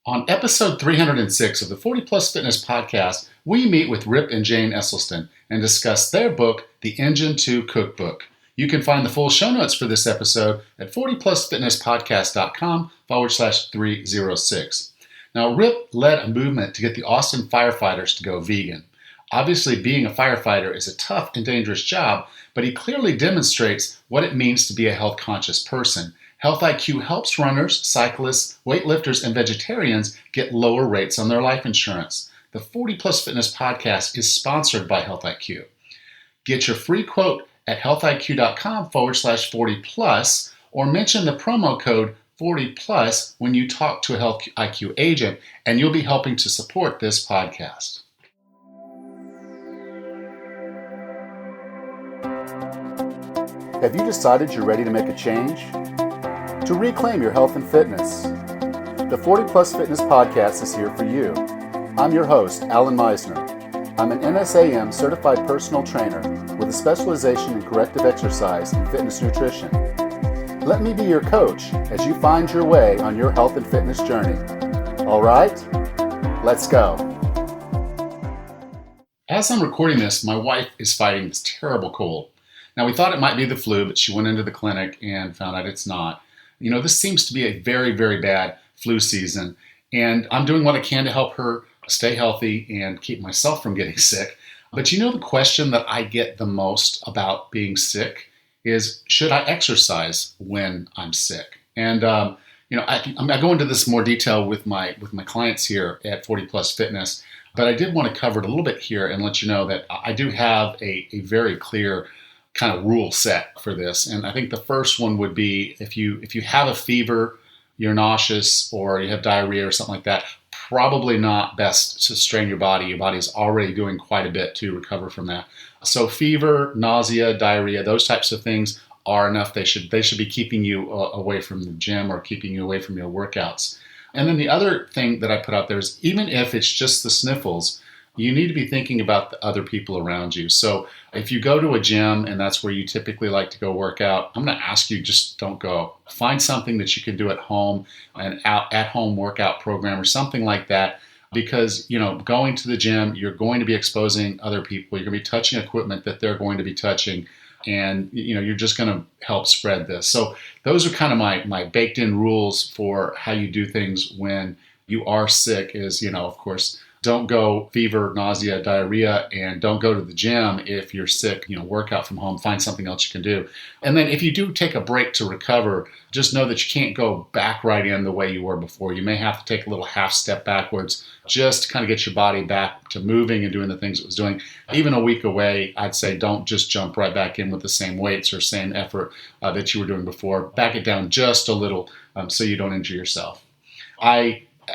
On episode 306 of the 40 Plus Fitness podcast, we meet with Rip and Jane Esselstyn and discuss their book, The Engine to Cookbook. You can find the full show notes for this episode at 40plusfitnesspodcast.com/306. Now, Rip led a movement to get the Austin firefighters to go vegan. Obviously, being a firefighter is a tough and dangerous job, but he clearly demonstrates what it means to be a health-conscious person. Health IQ helps runners, cyclists, weightlifters, and vegetarians get lower rates on their life insurance. The 40 Plus Fitness podcast is sponsored by Health IQ. Get your free quote at healthiq.com/40plus or mention the promo code 40plus when you talk to a Health IQ agent, and you'll be helping to support this podcast. Have you decided you're ready to make a change? To reclaim your health and fitness? The 40 Plus Fitness Podcast is here for you. I'm your host, Alan Meisner. I'm an NSAM certified personal trainer with a specialization in corrective exercise and fitness nutrition. Let me be your coach as you find your way on your health and fitness journey. All right, let's go. As I'm recording this, my wife is fighting this terrible cold. Now, we thought it might be the flu, but she went into the clinic and found out it's not. You know, this seems to be a very, very bad flu season, and I'm doing what I can to help her stay healthy and keep myself from getting sick. But you know, the question that I get the most about being sick is, should I exercise when I'm sick? And I go into this more detail with my clients here at 40 Plus Fitness, but I did want to cover it a little bit here and let you know that I do have a very clear kind of rule set for this. And I think the first one would be if you have a fever, you're nauseous, or you have diarrhea or something like that, probably not best to strain your body. Your body's already doing quite a bit to recover from that. So fever, nausea, diarrhea, those types of things are enough. They should be keeping you away from the gym or keeping you away from your workouts. And then the other thing that I put out there is, even if it's just the sniffles, you need to be thinking about the other people around you. So if you go to a gym and that's where you typically like to go work out, I'm going to ask you, just don't go. Find something that you can do at home, an at-home workout program or something like that, because, you know, going to the gym, you're going to be exposing other people. You're going to be touching equipment that they're going to be touching, and, you know, you're just going to help spread this. So those are kind of my baked-in rules for how you do things when you are sick is, you know, of course, don't go fever, nausea, diarrhea, and don't go to the gym if you're sick. You know, work out from home, find something else you can do. And then if you do take a break to recover, just know that you can't go back right in the way you were before. You may have to take a little half step backwards just to kind of get your body back to moving and doing the things it was doing. Even a week away, I'd say don't just jump right back in with the same weights or same effort that you were doing before. Back it down just a little so you don't injure yourself.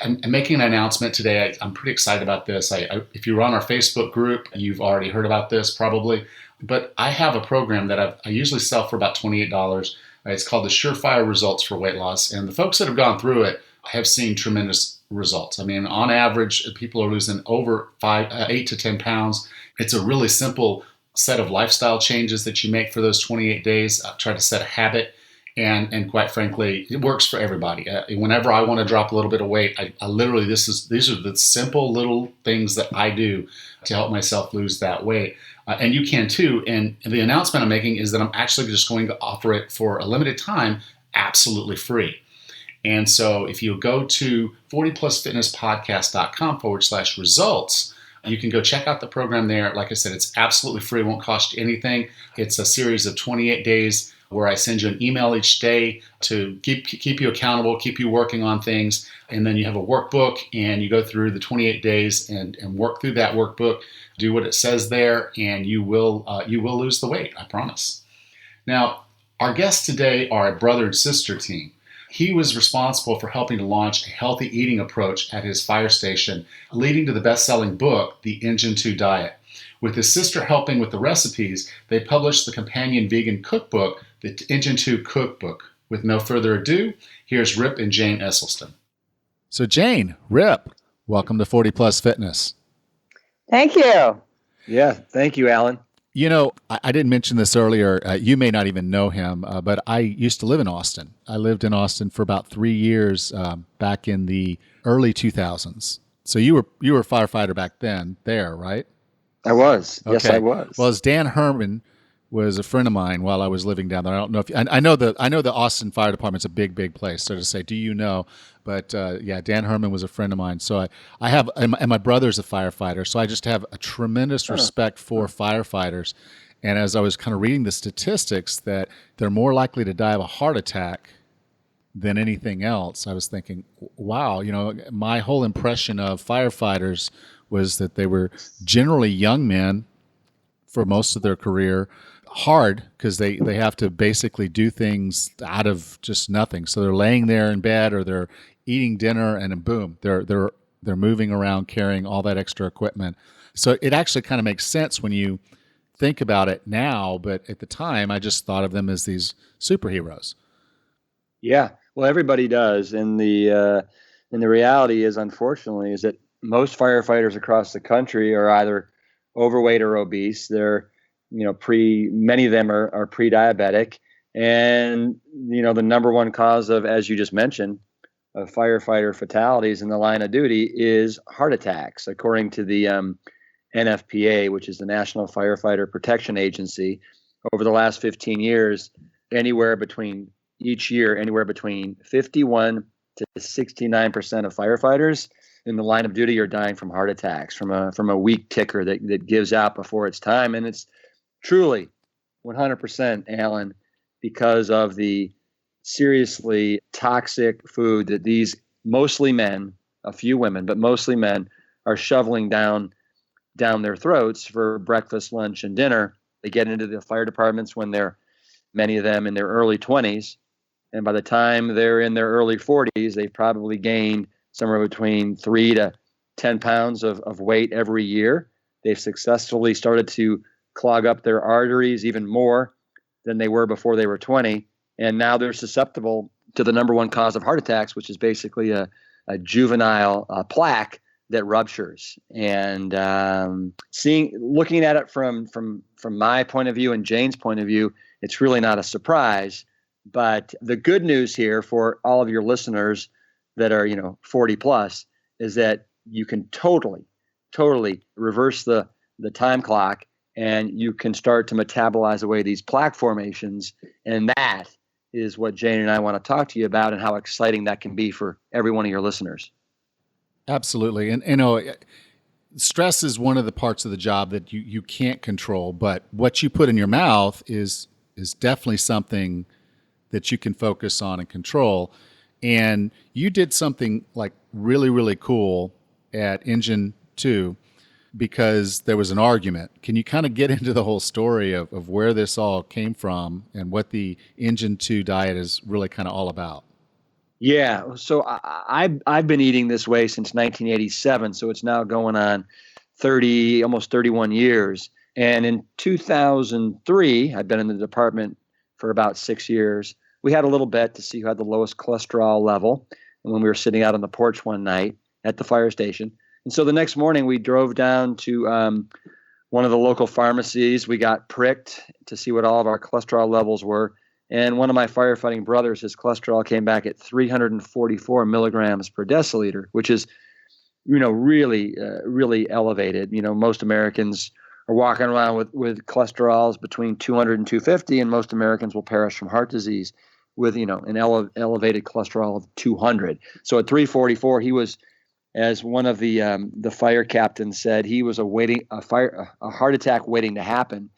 I'm making an announcement today. I'm pretty excited about this. If you're on our Facebook group, you've already heard about this probably. But I have a program that I usually sell for about $28. It's called the Surefire Results for Weight Loss. And the folks that have gone through it have seen tremendous results. I mean, on average, people are losing over 8 to 10 pounds. It's a really simple set of lifestyle changes that you make for those 28 days. I try to set a habit. And quite frankly, it works for everybody. Whenever I want to drop a little bit of weight, I literally, these are the simple little things that I do to help myself lose that weight. And you can too. And the announcement I'm making is that I'm actually just going to offer it for a limited time, absolutely free. And so if you go to 40plusfitnesspodcast.com/results, you can go check out the program there. Like I said, it's absolutely free. It won't cost you anything. It's a series of 28 days where I send you an email each day to keep you accountable, keep you working on things. And then you have a workbook and you go through the 28 days and work through that workbook, do what it says there, and you will lose the weight, I promise. Now, our guests today are a brother and sister team. He was responsible for helping to launch a healthy eating approach at his fire station, leading to the best-selling book, The Engine to Diet. With his sister helping with the recipes, they published the companion vegan cookbook, the Engine to Cookbook. With no further ado, here's Rip and Jane Esselstyn. So Jane, Rip, welcome to 40 Plus Fitness. Thank you. Yeah, thank you, Alan. I didn't mention this earlier. You may not even know him, but I used to live in Austin. I lived in Austin for about 3 years back in the early 2000s. So you were a firefighter back then there, right? I was. Okay. Yes, I was. Well, as Dan Herman was a friend of mine while I was living down there. I don't know if I know the Austin Fire Department's a big, big place. So to say, do you know? But yeah, Dan Herman was a friend of mine. So I have, and my brother's a firefighter. So I just have a tremendous respect for firefighters. And as I was kind of reading the statistics that they're more likely to die of a heart attack than anything else, I was thinking, wow, my whole impression of firefighters was that they were generally young men for most of their career, hard because they have to basically do things out of just nothing. So they're laying there in bed or they're eating dinner and then boom, they're moving around carrying all that extra equipment. So it actually kind of makes sense when you think about it now, but at the time I just thought of them as these superheroes. Yeah, well, everybody does, and the reality is, unfortunately, is that most firefighters across the country are either overweight or obese. They're, many of them are pre-diabetic, and the number one cause of, as you just mentioned, of firefighter fatalities in the line of duty is heart attacks, according to the NFPA, which is the National Firefighter Protection Agency. Over the last 15 years, anywhere between 51 to 69% of firefighters in the line of duty are dying from heart attacks, from a weak ticker that gives out before its time. And it's truly 100%, Alan, because of the seriously toxic food that these mostly men, a few women, but mostly men, are shoveling down their throats for breakfast, lunch, and dinner. They get into the fire departments when many of them in their early 20s. And by the time they're in their early 40s, they've probably gained somewhere between 3 to 10 pounds of weight every year. They've successfully started to clog up their arteries even more than they were before they were 20. And now they're susceptible to the number one cause of heart attacks, which is basically a juvenile plaque that ruptures. And looking at it from my point of view and Jane's point of view, it's really not a surprise. But the good news here for all of your listeners that are 40 plus is that you can totally reverse the time clock, and you can start to metabolize away these plaque formations. And that is what Jane and I want to talk to you about, and how exciting that can be for every one of your listeners. Absolutely. And stress is one of the parts of the job that you can't control, but what you put in your mouth is definitely something that you can focus on and control. And you did something like really, really cool at Engine 2 because there was an argument. Can you kind of get into the whole story of where this all came from and what the Engine 2 diet is really kind of all about? Yeah, so I've been eating this way since 1987, so it's now going on almost 31 years. And in 2003, I've been in the department for about 6 years. We had a little bet to see who had the lowest cholesterol level. And when we were sitting out on the porch one night at the fire station. And so the next morning we drove down to one of the local pharmacies. We got pricked to see what all of our cholesterol levels were. And one of my firefighting brothers, his cholesterol came back at 344 milligrams per deciliter, which is, really, really elevated. Most Americans are walking around with cholesterols between 200 and 250, and most Americans will perish from heart disease with, an elevated cholesterol of 200. So at 344, he was, as one of the fire captains said, he was a heart attack waiting to happen.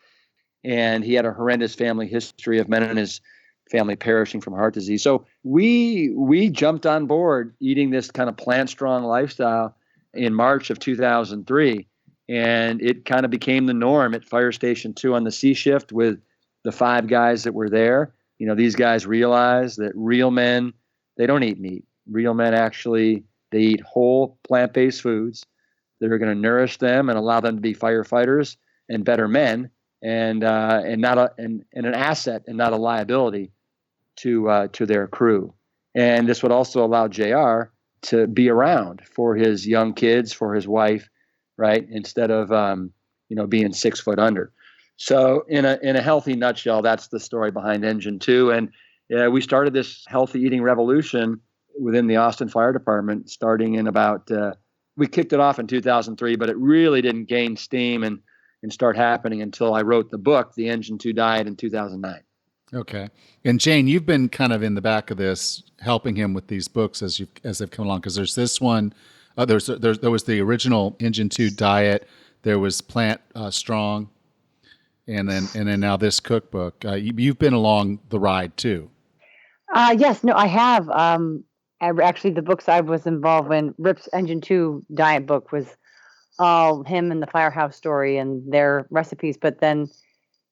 And he had a horrendous family history of men in his family perishing from heart disease. So we jumped on board eating this kind of plant-strong lifestyle in March of 2003. And it kind of became the norm at Fire Station 2 on the C shift with the 5 guys that were there. These guys realized that real men, they don't eat meat. Real men actually, they eat whole plant-based foods that are going to nourish them and allow them to be firefighters and better men. And an asset and not a liability to their crew. And this would also allow JR to be around for his young kids, for his wife, right? Instead of being 6 foot under. So in a healthy nutshell, that's the story behind Engine 2. And we started this healthy eating revolution within the Austin Fire Department starting in we kicked it off in 2003, but it really didn't gain steam and start happening until I wrote the book, The Engine 2 Diet, in 2009. Okay. And Jane, you've been kind of in the back of this, helping him with these books as they've come along. Because there's this one, there was the original Engine 2 Diet, there was Plant Strong, and then now this cookbook. You've been along the ride too. Yes, no, I have. Actually, the books I was involved in, Rip's Engine 2 Diet book, was all him and the Firehouse story and their recipes. But then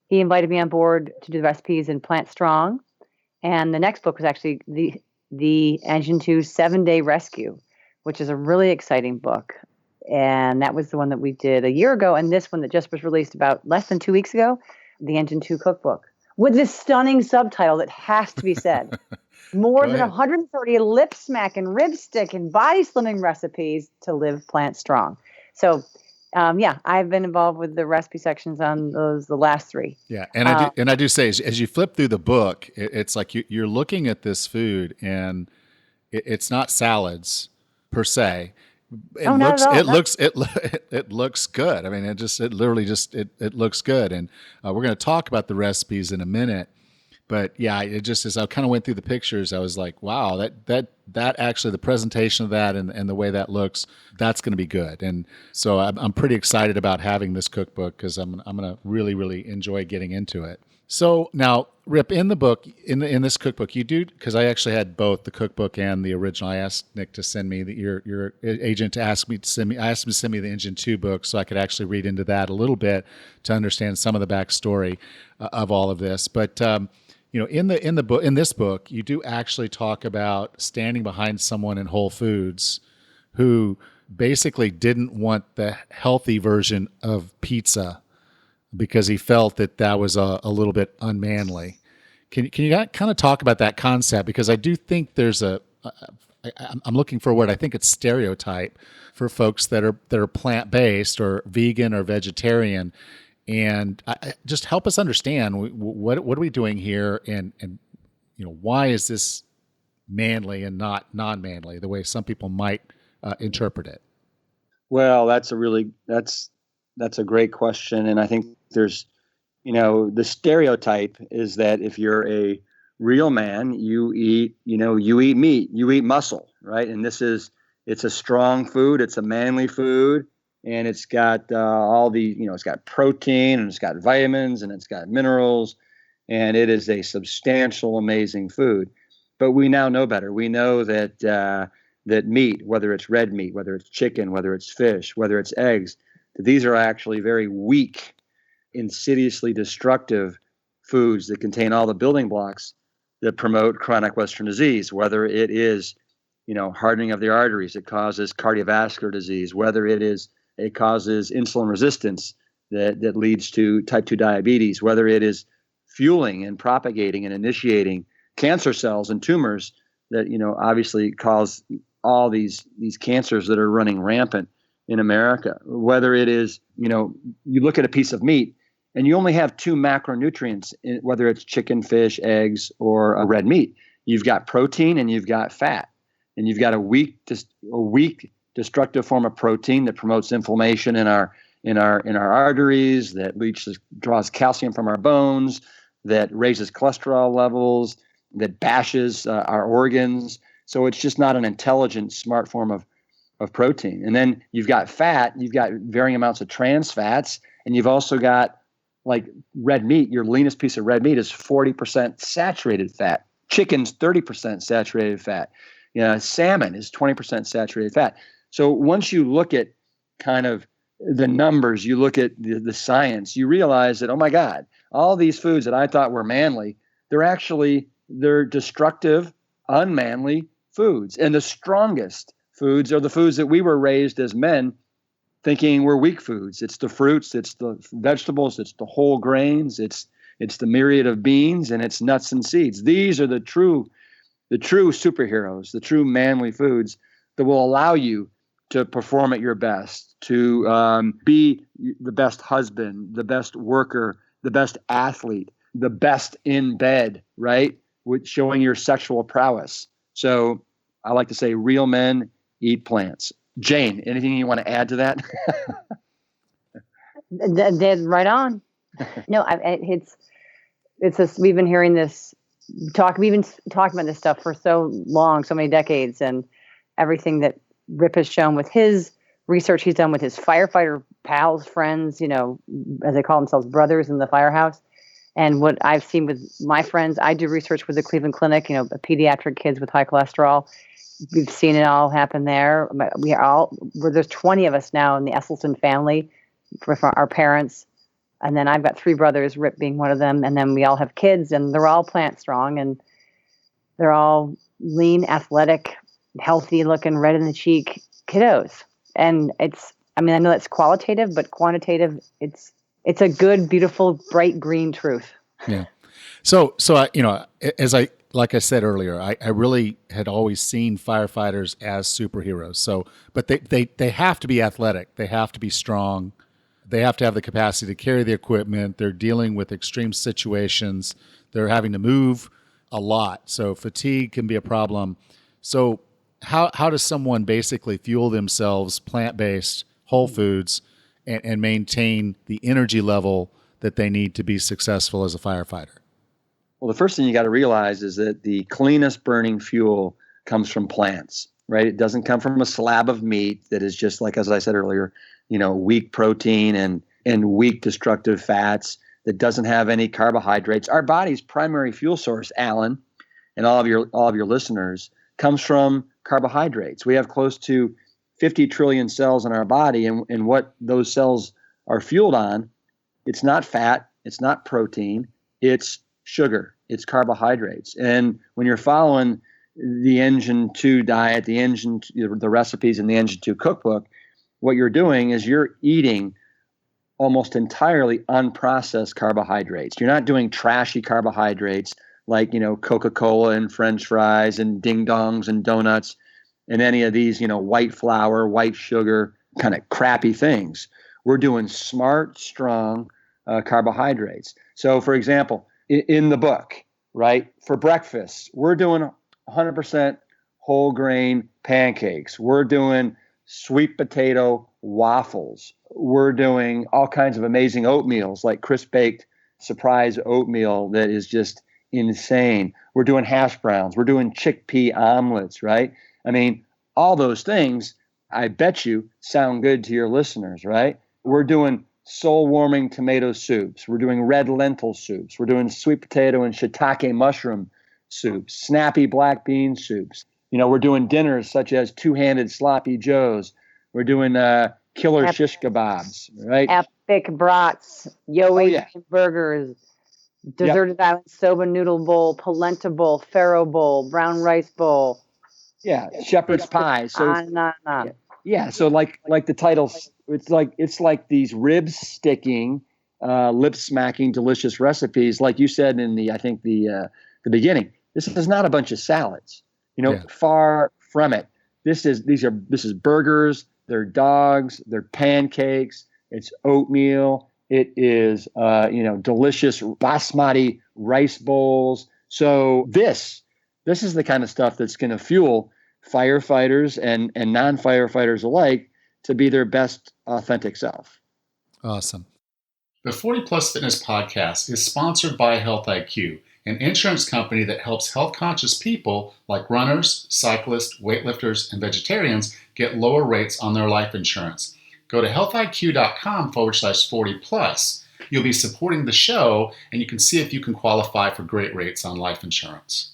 he invited me on board to do the recipes in Plant Strong. And the next book was actually the Engine 2 7-Day Rescue, which is a really exciting book. And that was the one that we did a year ago. And this one that just was released about less than 2 weeks ago, the Engine 2 Cookbook, with this stunning subtitle that has to be said. More than 130 lip smack and rib stick and body slimming recipes to live plant strong. So, I've been involved with the recipe sections on the last 3. Yeah, and I do say, as you flip through the book, it's like you're looking at this food, and it's not salads per se. It looks good. I mean, it literally looks good. And we're going to talk about the recipes in a minute. But yeah, it just, as I kind of went through the pictures, I was like, wow, that actually, the presentation of that and the way that looks, that's going to be good. And so I'm pretty excited about having this cookbook, because I'm going to really, really enjoy getting into it. So now, Rip, in the book, in this cookbook, you do, because I actually had both the cookbook and the original. I asked Nick to send me your agent to ask me to send me. I asked him to send me the Engine 2 book so I could actually read into that a little bit to understand some of the backstory of all of this. But in this book, you do actually talk about standing behind someone in Whole Foods who basically didn't want the healthy version of pizza because he felt that was a little bit unmanly. Can you kind of talk about that concept? Because I do think there's I'm looking for a word. I think it's stereotype for folks that are plant-based or vegan or vegetarian. And just help us understand what are we doing here, and why is this manly and not non-manly the way some people might interpret it? Well, that's a great question, and I think there's the stereotype is that if you're a real man, you eat meat, you eat muscle, right? And it's a strong food, it's a manly food. And it's got it's got protein, and it's got vitamins, and it's got minerals, and it is a substantial, amazing food. But we now know better. We know that meat, whether it's red meat, whether it's chicken, whether it's fish, whether it's eggs, that these are actually very weak, insidiously destructive foods that contain all the building blocks that promote chronic Western disease, whether it is, hardening of the arteries, it causes cardiovascular disease, whether it causes insulin resistance that leads to type 2 diabetes, whether it is fueling and propagating and initiating cancer cells and tumors that, obviously cause all these cancers that are running rampant in America, whether it is, you look at a piece of meat and you only have 2 macronutrients, whether it's chicken, fish, eggs, or a red meat. You've got protein and you've got fat, and you've got a weak destructive form of protein that promotes inflammation in our arteries, that draws calcium from our bones, that raises cholesterol levels, that bashes our organs. So it's just not an intelligent, smart form of protein. And then you've got fat, you've got varying amounts of trans fats, and you've also got, like, red meat. Your leanest piece of red meat is 40% saturated fat. Chicken's 30% saturated fat. Salmon is 20% saturated fat. So once you look at kind of the numbers, you look at the science, you realize that, oh my God, all these foods that I thought were manly, they're destructive, unmanly foods. And the strongest foods are the foods that we were raised as men thinking were weak foods. It's the fruits, it's the vegetables, it's the whole grains, it's the myriad of beans, and it's nuts and seeds. These are the true superheroes, the true manly foods that will allow you to perform at your best, to be the best husband, the best worker, the best athlete, the best in bed, right? With showing your sexual prowess. So I like to say real men eat plants. Jane, anything you want to add to that? Dead right on. No, it's just, we've been hearing this we've been talking about this stuff for so long, so many decades, and everything that Rip has shown with his research he's done with his firefighter pals, friends, as they call themselves, brothers in the firehouse. And what I've seen with my friends, I do research with the Cleveland Clinic, pediatric kids with high cholesterol. We've seen it all happen there. There's 20 of us now in the Esselstyn family with our parents. And then I've got 3 brothers, Rip being one of them. And then we all have kids, and they're all plant strong, and they're all lean, athletic, healthy looking, red in the cheek kiddos. And I know that's qualitative, but quantitative, it's a good, beautiful, bright green truth. Yeah. So like I said earlier, I really had always seen firefighters as superheroes. So, but they have to be athletic. They have to be strong. They have to have the capacity to carry the equipment. They're dealing with extreme situations. They're having to move a lot. So fatigue can be a problem. So how does someone basically fuel themselves plant-based, whole foods, and maintain the energy level that they need to be successful as a firefighter? Well, the first thing you got to realize is that the cleanest burning fuel comes from plants, right? It doesn't come from a slab of meat that is just, like, as I said earlier, weak protein and weak destructive fats that doesn't have any carbohydrates. Our body's primary fuel source, Alan, and all of your listeners, comes from carbohydrates. We have close to 50 trillion cells in our body, and what those cells are fueled on, it's not fat, it's not protein, it's sugar, it's carbohydrates. And when you're following the Engine 2 diet, the recipes in the Engine 2 cookbook, what you're doing is you're eating almost entirely unprocessed carbohydrates. You're not doing trashy carbohydrates like, Coca-Cola and French fries and ding-dongs and donuts and any of these, white flour, white sugar, kind of crappy things. We're doing smart, strong carbohydrates. So, for example, in the book, right, for breakfast, we're doing 100% whole grain pancakes. We're doing sweet potato waffles. We're doing all kinds of amazing oatmeals, like crisp baked surprise oatmeal that is just insane. We're doing hash browns. We're doing chickpea omelets, right? I mean, all those things, I bet you, sound good to your listeners, right? We're doing soul-warming tomato soups. We're doing red lentil soups. We're doing sweet potato and shiitake mushroom soups, snappy black bean soups. We're doing dinners such as two-handed sloppy joes. We're doing killer shish kebabs, right? Epic brats, burgers, deserted island soba noodle bowl, polenta bowl, farro bowl, brown rice bowl. Yeah, shepherd's pie. So yeah, so like the title, it's like these rib sticking, lip smacking, delicious recipes, like you said in the beginning. This is not a bunch of salads. Far from it. This is burgers, they're dogs, they're pancakes, it's oatmeal, it is delicious basmati rice bowls. So this is the kind of stuff that's going to fuel firefighters and non-firefighters alike to be their best authentic self. Awesome. The 40 Plus Fitness Podcast is sponsored by Health IQ, an insurance company that helps health-conscious people like runners, cyclists, weightlifters, and vegetarians get lower rates on their life insurance. Go to healthiq.com/40 plus. You'll be supporting the show, and you can see if you can qualify for great rates on life insurance.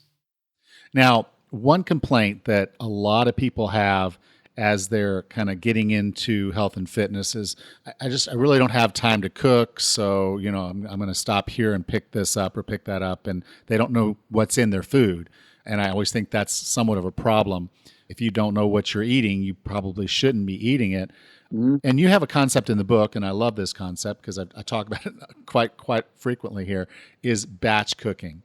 Now, one complaint that a lot of people have as they're kind of getting into health and fitness is, I really don't have time to cook. So, I'm going to stop here and pick this up or pick that up. And they don't know what's in their food. And I always think that's somewhat of a problem. If you don't know what you're eating, you probably shouldn't be eating it. Mm-hmm. And you have a concept in the book, and I love this concept because I talk about it quite frequently here, is batch cooking.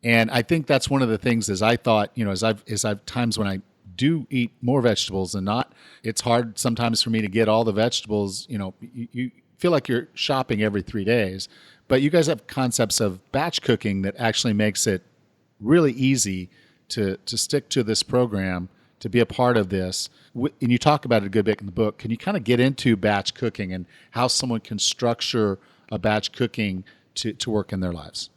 And I think that's one of the things, as I thought, as I've times when I do eat more vegetables than not, it's hard sometimes for me to get all the vegetables. You feel like you're shopping every 3 days, But you guys have concepts of batch cooking that actually makes it really easy to stick to this program, to be a part of this. And you talk about it a good bit in the book. Can you kind of get into batch cooking and how someone can structure a batch cooking to work in their lives?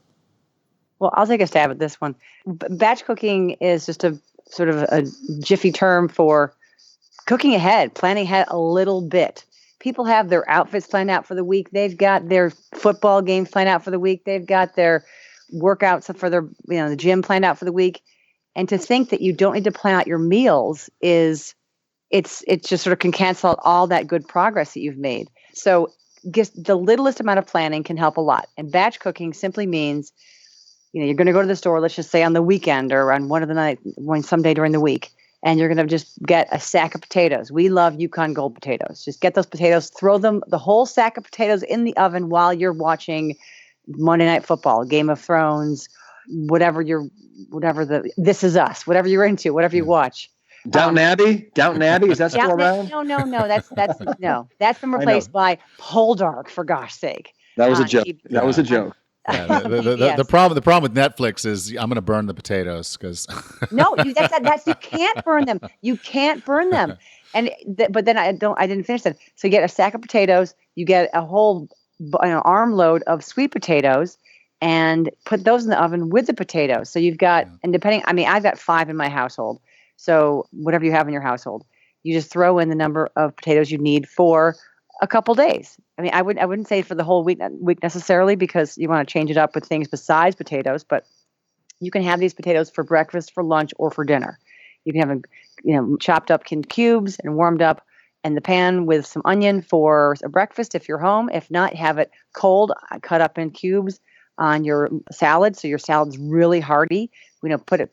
Well, I'll take a stab at this one. Batch cooking is just a sort of a jiffy term for cooking ahead, planning ahead a little bit. People have their outfits planned out for the week. They've got their football games planned out for the week. They've got their workouts for their, the gym planned out for the week. And to think that you don't need to plan out your meals it's just sort of can cancel out all that good progress that you've made. So just the littlest amount of planning can help a lot. And batch cooking simply means, you're going to go to the store, let's just say on the weekend or on someday during the week, and you're going to just get a sack of potatoes. We love Yukon Gold potatoes. Just get those potatoes, throw the whole sack of potatoes in the oven while you're watching Monday Night Football, Game of Thrones, whatever This Is Us, whatever you're into, whatever you watch. Downton Abbey, is that still around? No. That's been replaced by Poldark, for gosh sake. That was a joke. That was a joke. Yeah, the problem with Netflix is I'm going to burn the potatoes because no, that's you can't burn them. You can't burn them. But then I didn't finish that. So you get a sack of potatoes, you get a whole armload of sweet potatoes, and put those in the oven with the potatoes. So you've got, and I've got 5 in my household. So whatever you have in your household, you just throw in the number of potatoes you need for a couple days. I wouldn't say for the whole week necessarily, because you want to change it up with things besides potatoes, but you can have these potatoes for breakfast, for lunch, or for dinner. You can have them, chopped up in cubes and warmed up in the pan with some onion for a breakfast if you're home. If not, have it cold, cut up in cubes on your salad, so your salad's really hearty.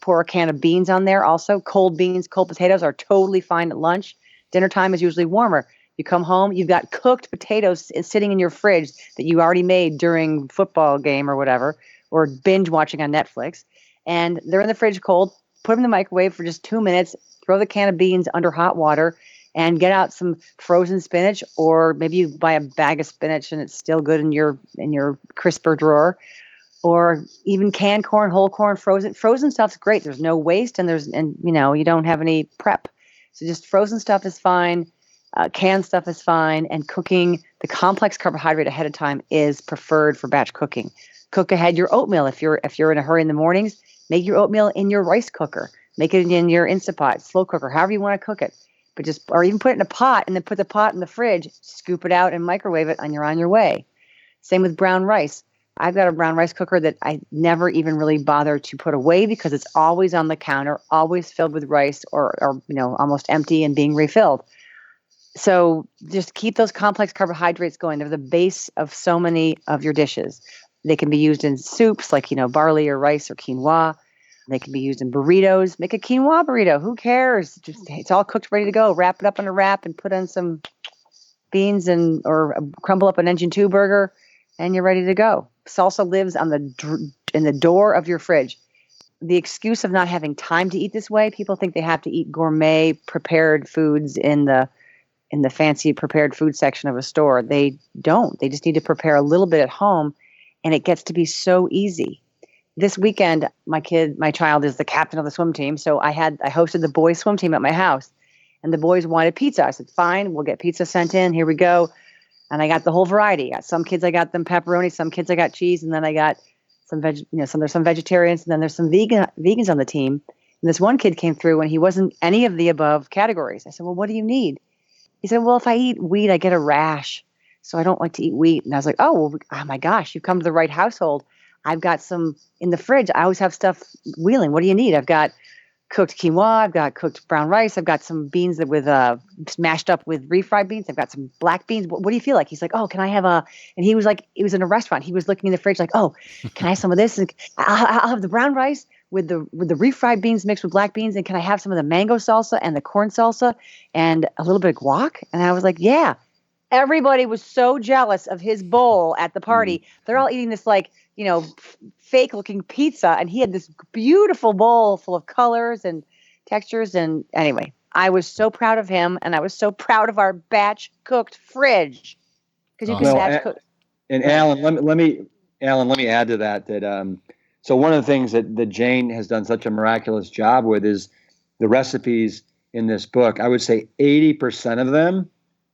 Pour a can of beans on there. Also, cold beans, cold potatoes are totally fine at lunch. Dinner time is usually warmer. You come home, you've got cooked potatoes sitting in your fridge that you already made during football game or whatever, or binge watching on Netflix, and they're in the fridge cold. Put them in the microwave for just 2 minutes. Throw the can of beans under hot water, and get out some frozen spinach, or maybe you buy a bag of spinach and it's still good in your crisper drawer, or even canned corn, whole corn, frozen. Frozen stuff's great. There's no waste, and you don't have any prep. So just frozen stuff is fine. Canned stuff is fine, and cooking the complex carbohydrate ahead of time is preferred for batch cooking. Cook ahead your oatmeal if you're in a hurry in the mornings. Make your oatmeal in your rice cooker. Make it in your Instant Pot, slow cooker, however you want to cook it. But or even put it in a pot and then put the pot in the fridge. Scoop it out and microwave it, and you're on your way. Same with brown rice. I've got a brown rice cooker that I never even really bother to put away because it's always on the counter, always filled with rice or almost empty and being refilled. So just keep those complex carbohydrates going. They're the base of so many of your dishes. They can be used in soups like, barley or rice or quinoa. They can be used in burritos. Make a quinoa burrito. Who cares? It's all cooked, ready to go. Wrap it up in a wrap and put in some beans or crumble up an Engine 2 burger, and you're ready to go. Salsa lives in the door of your fridge. The excuse of not having time to eat this way, people think they have to eat gourmet prepared foods in the fancy prepared food section of a store. They don't. They just need to prepare a little bit at home, and it gets to be so easy. This weekend, my child is the captain of the swim team, so I hosted the boys swim team at my house, and the boys wanted pizza. I said, fine, we'll get pizza sent in. Here we go. And I got the whole variety. Some kids I got them pepperoni, some kids I got cheese, and then I got some there's some vegetarians, and then there's some vegans on the team. And this one kid came through and he wasn't any of the above categories. I said, well, what do you need? He said, well, if I eat wheat, I get a rash. So I don't like to eat wheat. And I was like, oh my gosh, you've come to the right household. I've got some in the fridge. I always have stuff wheeling. What do you need? I've got cooked quinoa. I've got cooked brown rice. I've got some beans that with mashed up with refried beans. I've got some black beans. What do you feel like? He's like, oh, can I have and he was like, it was in a restaurant. He was looking in the fridge like, oh, can I have some of this? And I'll have the brown rice with the refried beans mixed with black beans. And can I have some of the mango salsa and the corn salsa and a little bit of guac? And I was like, yeah. Everybody was so jealous of his bowl at the party. They're all eating this fake looking pizza. And he had this beautiful bowl full of colors and textures. And anyway, I was so proud of him. And I was so proud of our batch cooked fridge. Because you can batch cook. And Alan, let me Alan, let me add to that. So one of the things that Jane has done such a miraculous job with is the recipes in this book. I would say 80% of them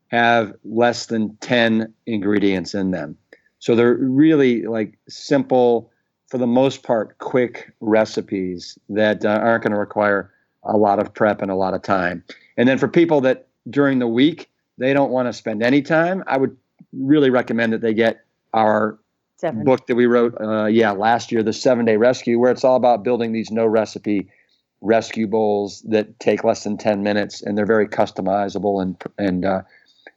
have less than 10 ingredients in them. So they're really like simple, for the most part, quick recipes that aren't going to require a lot of prep and a lot of time. And then for people that during the week, they don't want to spend any time, I would really recommend that they get our book that we wrote last year, the 7-Day Rescue, where it's all about building these no recipe rescue bowls that take less than 10 minutes, and they're very customizable and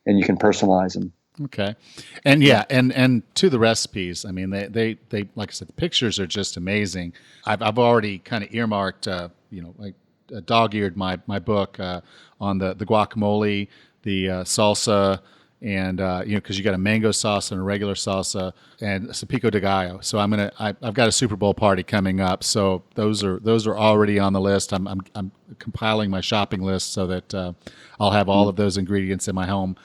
you can personalize them. Okay. And and to the recipes, I mean, they like I said, the pictures are just amazing. I've already kind of earmarked, like dog-eared my book on the guacamole, the salsa, and because you got a mango salsa and a regular salsa and some pico de gallo. So I've got a Super Bowl party coming up, so those are already on the list. I'm compiling my shopping list so that I'll have all of those ingredients in my home,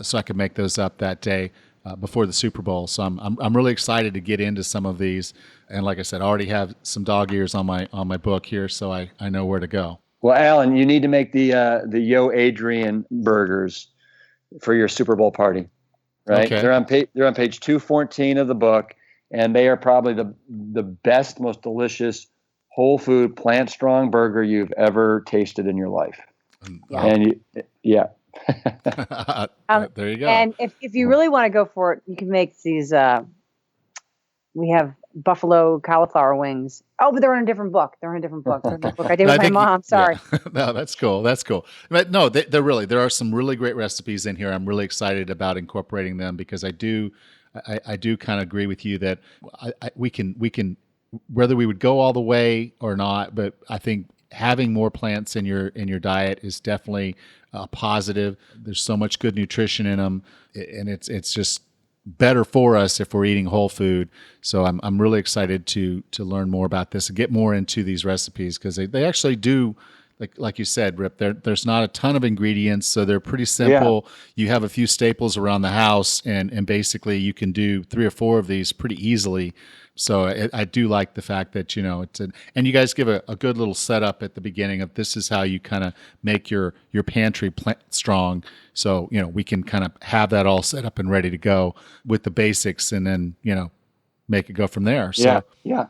so I can make those up that day before the Super Bowl. So I'm really excited to get into some of these, and like I said, I already have some dog ears on my book here, so I know where to go. Well, Alan, you need to make the Yo Adrian burgers for your Super Bowl party, right? Okay. They're on page 214 of the book, and they are probably the best, most delicious whole food, plant strong burger you've ever tasted in your life. And there you go. And if you really want to go for it, you can make these. We have buffalo cauliflower wings. Oh, but they're in a different book. They're in a different book. I did with my mom. Sorry. Yeah. No, that's cool. But no, there are some really great recipes in here. I'm really excited about incorporating them because I do kind of agree with you that we can whether we would go all the way or not, but I think having more plants in your diet is definitely a positive. There's so much good nutrition in them, and it's just better for us if we're eating whole food. So I'm really excited to learn more about this and get more into these recipes because they actually do, like you said, Rip, there's not a ton of ingredients, so they're pretty simple. Yeah. You have a few staples around the house, and basically you can do 3 or 4 of these pretty easily. So I do like the fact that, and you guys give a good little setup at the beginning of this is how you kind of make your pantry plant strong. So, we can kind of have that all set up and ready to go with the basics and then, make it go from there. So Yeah.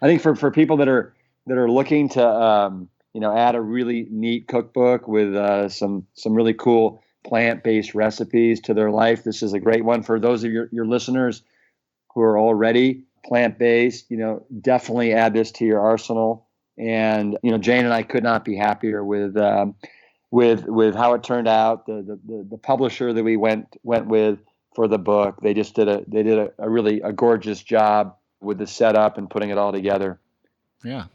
I think for people that are looking to, add a really neat cookbook with some really cool plant-based recipes to their life, this is a great one. For those of your listeners who are already plant-based, definitely add this to your arsenal. And, Jane and I could not be happier with how it turned out. The publisher that we went with for the book, they did a really gorgeous job with the setup and putting it all together. Yeah.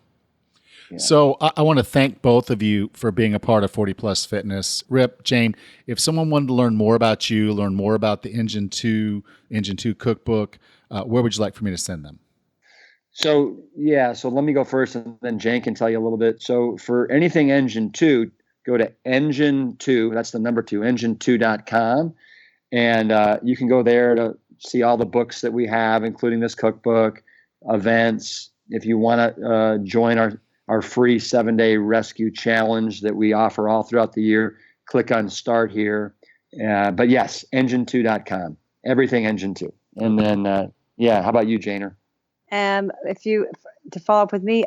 So I want to thank both of you for being a part of 40 Plus Fitness. Rip, Jane, if someone wanted to learn more about you, learn more about the Engine 2 Cookbook, where would you like for me to send them? So let me go first and then Jane can tell you a little bit. So for anything Engine 2, go to Engine 2, that's the number 2, engine2.com. And you can go there to see all the books that we have, including this cookbook, events. If you want to join our free 7-day rescue challenge that we offer all throughout the year, click on Start here. But yes, engine2.com, everything Engine 2. And then, how about you, Janer? To follow up with me,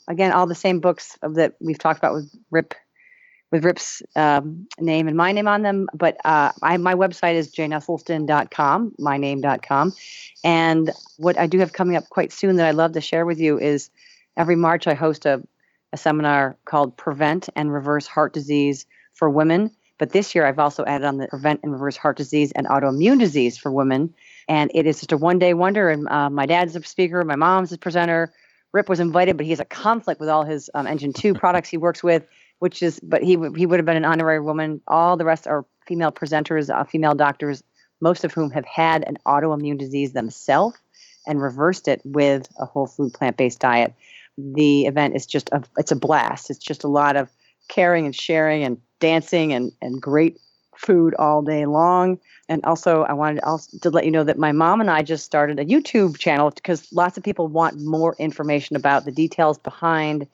again, all the same books that we've talked about with Rip's name and my name on them. But my website is janeesselstyn.com, myname.com. And what I do have coming up quite soon that I'd love to share with you is every March I host a seminar called Prevent and Reverse Heart Disease for Women. But this year I've also added on the Prevent and Reverse Heart Disease and Autoimmune Disease for Women. And it is just a one-day wonder. And my dad's a speaker, my mom's a presenter. Rip was invited, but he has a conflict with all his Engine 2 products he works with, but he would have been an honorary woman. All the rest are female presenters, female doctors, most of whom have had an autoimmune disease themselves and reversed it with a whole food plant-based diet. The event is it's a blast. It's just a lot of caring and sharing and dancing and great food all day long. And also, I wanted to let you know that my mom and I just started a YouTube channel because lots of people want more information about the details behind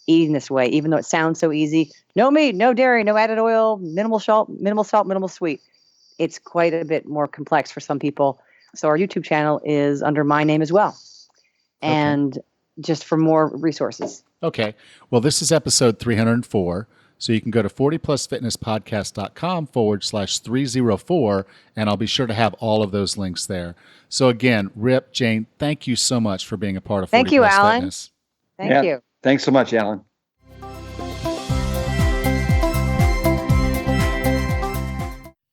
eating this way, even though it sounds so easy. No meat, no dairy, no added oil, minimal salt, minimal sweet. It's quite a bit more complex for some people. So our YouTube channel is under my name as well. And just for more resources. Okay. Well, this is episode 304. So you can go to 40plusfitnesspodcast.com/304, and I'll be sure to have all of those links there. So again, Rip, Jane, thank you so much for being a part of 40 Thank you, Plus Alan. Fitness. Thank you. Thanks so much, Alan.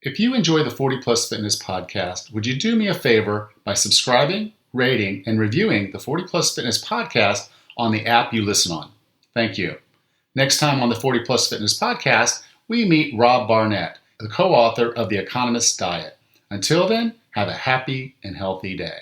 If you enjoy the 40 Plus Fitness podcast, would you do me a favor by subscribing, rating, and reviewing the 40 Plus Fitness podcast on the app you listen on? Thank you. Next time on the 40 Plus Fitness podcast, we meet Rob Barnett, the co-author of The Economist's Diet. Until then, have a happy and healthy day.